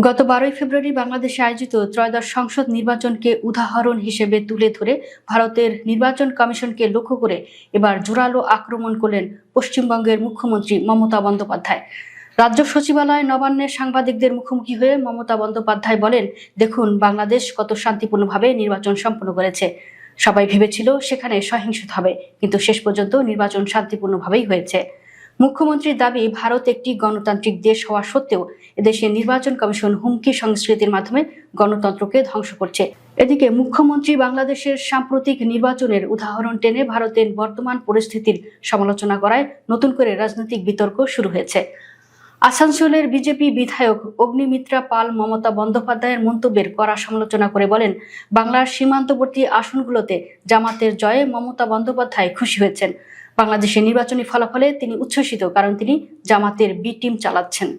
গত 12 ফেব্রুয়ারি বাংলাদেশে আয়োজিত ত্রয়োদশ সংসদ নির্বাচনকে উদাহরণ হিসেবে তুলে ধরে ভারতের নির্বাচন কমিশনকে লক্ষ্য করে এবার জোরালো আক্রমণ করলেন পশ্চিমবঙ্গের মুখ্যমন্ত্রী মমতা বন্দ্যোপাধ্যায়। রাজ্য সচিবালয় নবান্নে সাংবাদিকদের মুখোমুখি হয়ে মমতা বন্দ্যোপাধ্যায় বলেন, দেখুন বাংলাদেশ কত শান্তিপূর্ণভাবে নির্বাচন সম্পন্ন করেছে। সবাই ভেবেছিল সেখানে সহিংসতা হবে, কিন্তু শেষ পর্যন্ত নির্বাচন শান্তিপূর্ণভাবেই হয়েছে। মুখ্যমন্ত্রীর দাবি, ভারত একটি গণতান্ত্রিক দেশ হওয়া সত্ত্বেও এদেশে নির্বাচন কমিশন হুমকি সংস্কৃতির মাধ্যমে গণতন্ত্রকে ধ্বংস করছে। এদিকে মুখ্যমন্ত্রী বাংলাদেশের সাম্প্রতিক নির্বাচনের উদাহরণ টেনে ভারতের বর্তমান পরিস্থিতির সমালোচনা করায় নতুন করে রাজনৈতিক বিতর্ক শুরু হয়েছে। আসানসোলের বিজেপি বিধায়ক অগ্নিমিত্রা পাল মমতা বন্দ্যোপাধ্যায়ের মন্তব্যের কড়া সমালোচনা করে বলেন, বাংলার সীমান্তবর্তী আসনগুলোতে জামাতের জয়ে মমতা বন্দ্যোপাধ্যায় খুশি হয়েছেন। বাংলাদেশের নির্বাচনী ফলাফলে তিনি উচ্ছ্বসিত, কারণ তিনি জামাতের বি টিম চালাচ্ছেন।